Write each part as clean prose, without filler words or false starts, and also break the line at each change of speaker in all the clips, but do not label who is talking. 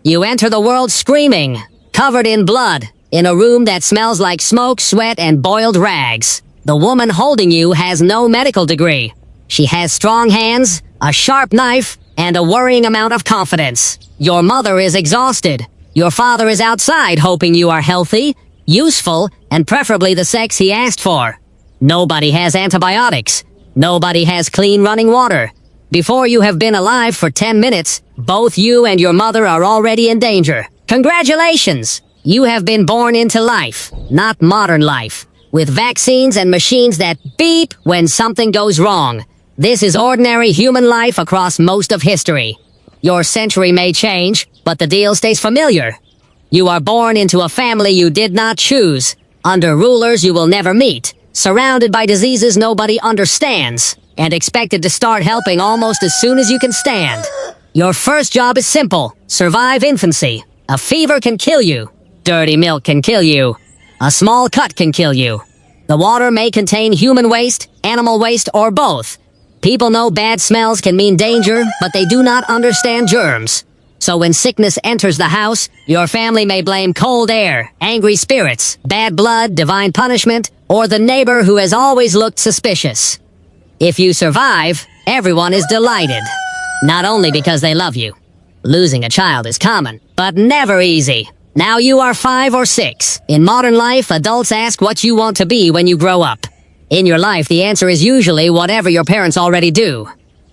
You enter the world screaming, covered in blood, in a room that smells like smoke, sweat, and boiled rags. The woman holding you has no medical degree. She has strong hands, a sharp knife, and a worrying amount of confidence. Your mother is exhausted. Your father is outside hoping you are healthy, useful, and preferably the sex he asked for. Nobody has antibiotics. Nobody has clean running water. Before you have been alive for 10 minutes, both you and your mother are already in danger. Congratulations! You have been born into life, not modern life, with vaccines and machines that beep when something goes wrong. This is ordinary human life across most of history. Your century may change, but the deal stays familiar. You are born into a family you did not choose, under rulers you will never meet, surrounded by diseases nobody understands, and expected to start helping almost as soon as you can stand. Your first job is simple: survive infancy. A fever can kill you. Dirty milk can kill you. A small cut can kill you. The water may contain human waste, animal waste, or both. People know bad smells can mean danger, but they do not understand germs. So when sickness enters the house, your family may blame cold air, angry spirits, bad blood, divine punishment, or the neighbor who has always looked suspicious. If you survive, everyone is delighted. Not only because they love you. Losing a child is common, but never easy. Now you are 5 or 6. In modern life, adults ask what you want to be when you grow up. In your life, the answer is usually whatever your parents already do.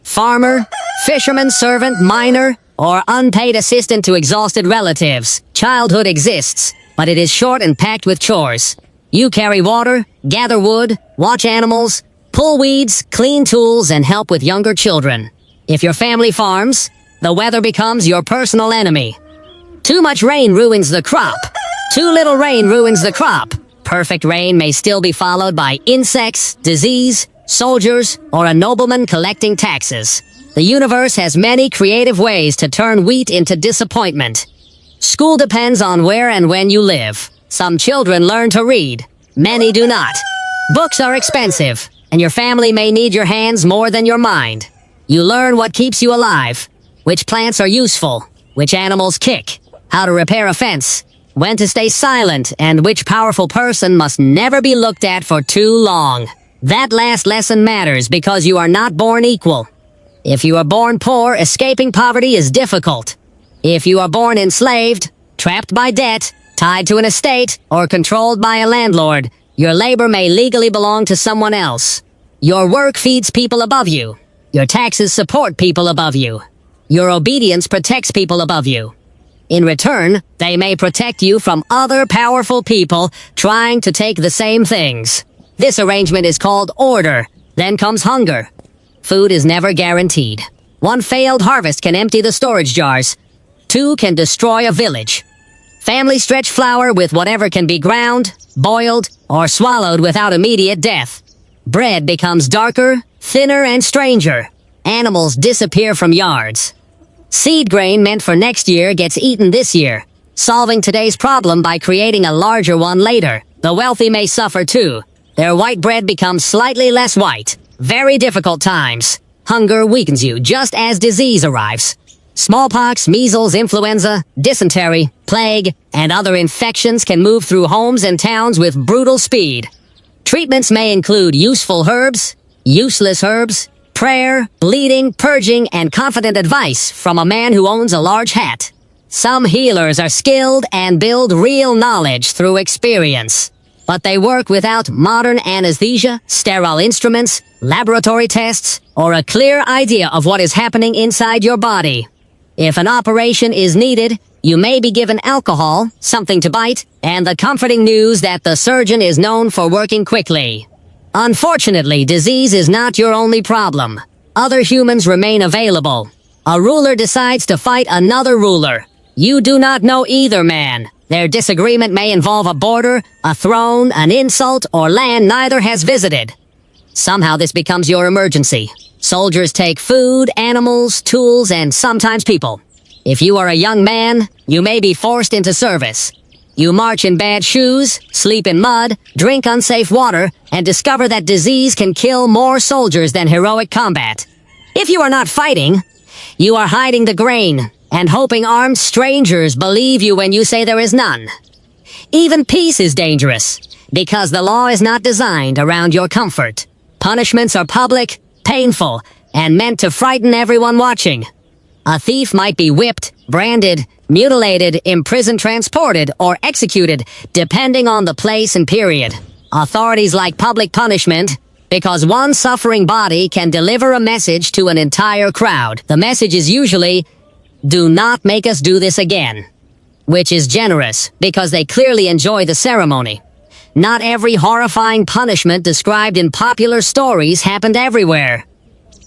Farmer, fisherman, servant, miner, or unpaid assistant to exhausted relatives. Childhood exists, but it is short and packed with chores. You carry water, gather wood, watch animals, pull weeds, clean tools, and help with younger children. If your family farms, the weather becomes your personal enemy. Too much rain ruins the crop. Too little rain ruins the crop. Perfect rain may still be followed by insects, disease, soldiers, or a nobleman collecting taxes. The universe has many creative ways to turn wheat into disappointment. School depends on where and when you live. Some children learn to read. Many do not. Books are expensive, and your family may need your hands more than your mind. You learn what keeps you alive, which plants are useful, which animals kick, how to repair a fence, when to stay silent, and which powerful person must never be looked at for too long. That last lesson matters because you are not born equal. If you are born poor, escaping poverty is difficult. If you are born enslaved, trapped by debt, tied to an estate, or controlled by a landlord, your labor may legally belong to someone else. Your work feeds people above you. Your taxes support people above you. Your obedience protects people above you. In return, they may protect you from other powerful people trying to take the same things. This arrangement is called order. Then comes hunger. Food is never guaranteed. One failed harvest can empty the storage jars. 2 can destroy a village. Families stretch flour with whatever can be ground, boiled, or swallowed without immediate death. Bread becomes darker, thinner, and stranger. Animals disappear from yards. Seed grain meant for next year gets eaten this year, solving today's problem by creating a larger one later. The wealthy may suffer too. Their white bread becomes slightly less white. Very difficult times. Hunger weakens you just as disease arrives. Smallpox, measles, influenza, dysentery, plague, and other infections can move through homes and towns with brutal speed. Treatments may include useful herbs, useless herbs, prayer, bleeding, purging, and confident advice from a man who owns a large hat. Some healers are skilled and build real knowledge through experience. But they work without modern anesthesia, sterile instruments, laboratory tests, or a clear idea of what is happening inside your body. If an operation is needed, you may be given alcohol, something to bite, and the comforting news that the surgeon is known for working quickly. Unfortunately, disease is not your only problem. Other humans remain available. A ruler decides to fight another ruler. You do not know either man. Their disagreement may involve a border, a throne, an insult, or land neither has visited. Somehow this becomes your emergency. Soldiers take food, animals, tools, and sometimes people. If you are a young man, you may be forced into service. You march in bad shoes, sleep in mud, drink unsafe water, and discover that disease can kill more soldiers than heroic combat. If you are not fighting, you are hiding the grain, and hoping armed strangers believe you when you say there is none. Even peace is dangerous, because the law is not designed around your comfort. Punishments are public, painful, and meant to frighten everyone watching. A thief might be whipped, branded, mutilated, imprisoned, transported, or executed, depending on the place and period. Authorities like public punishment because one suffering body can deliver a message to an entire crowd. The message is usually, "Do not make us do this again," which is generous because they clearly enjoy the ceremony. Not every horrifying punishment described in popular stories happened everywhere.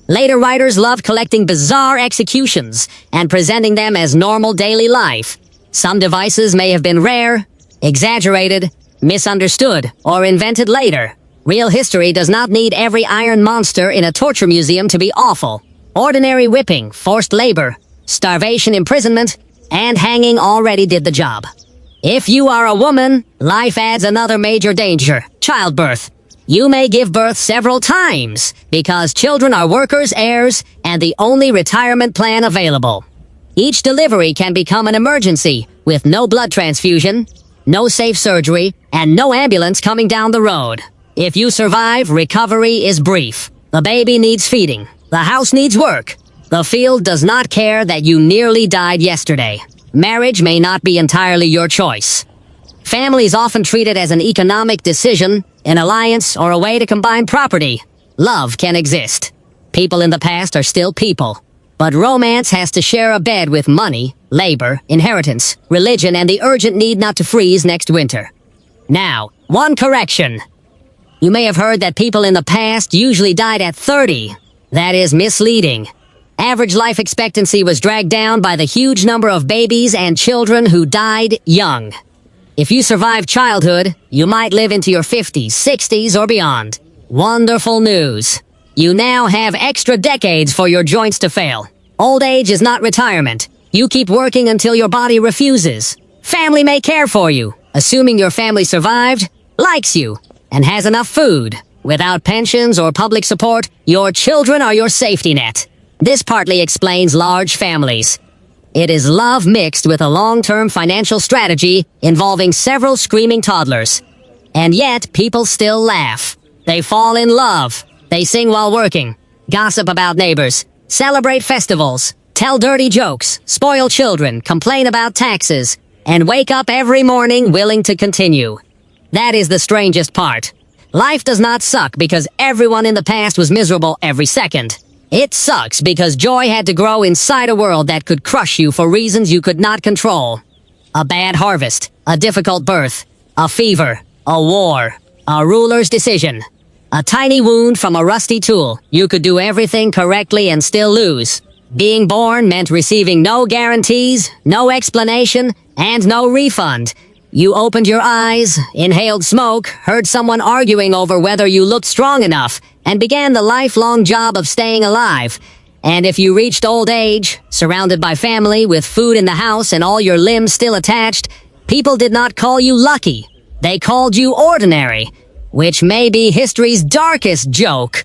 Later writers loved collecting bizarre executions and presenting them as normal daily life. Some devices may have been rare, exaggerated, misunderstood, or invented later. Real history does not need every iron monster in a torture museum to be awful. Ordinary whipping, forced labor, starvation, imprisonment, and hanging already did the job. If you are a woman, life adds another major danger: childbirth. You may give birth several times because children are workers' heirs and the only retirement plan available. Each delivery can become an emergency with no blood transfusion, no safe surgery, and no ambulance coming down the road. If you survive, recovery is brief. The baby needs feeding. The house needs work. The field does not care that you nearly died yesterday. Marriage may not be entirely your choice. Family is often treated as an economic decision, an alliance, or a way to combine property. Love can exist. People in the past are still people. But romance has to share a bed with money, labor, inheritance, religion, and the urgent need not to freeze next winter. Now, one correction. You may have heard that people in the past usually died at 30. That is misleading. Average life expectancy was dragged down by the huge number of babies and children who died young. If you survive childhood, you might live into your 50s, 60s, or beyond. Wonderful news. You now have extra decades for your joints to fail. Old age is not retirement. You keep working until your body refuses. Family may care for you, assuming your family survived, likes you, and has enough food. Without pensions or public support, your children are your safety net. This partly explains large families. It is love mixed with a long-term financial strategy involving several screaming toddlers. And yet, people still laugh. They fall in love. They sing while working, gossip about neighbors, celebrate festivals, tell dirty jokes, spoil children, complain about taxes, and wake up every morning willing to continue. That is the strangest part. Life does not suck because everyone in the past was miserable every second. It sucks because joy had to grow inside a world that could crush you for reasons you could not control. A bad harvest, a difficult birth, a fever, a war, a ruler's decision, a tiny wound from a rusty tool. You could do everything correctly and still lose. Being born meant receiving no guarantees, no explanation, and no refund. You opened your eyes, inhaled smoke, heard someone arguing over whether you looked strong enough, and began the lifelong job of staying alive. And if you reached old age, surrounded by family, with food in the house and all your limbs still attached, people did not call you lucky. They called you ordinary, which may be history's darkest joke.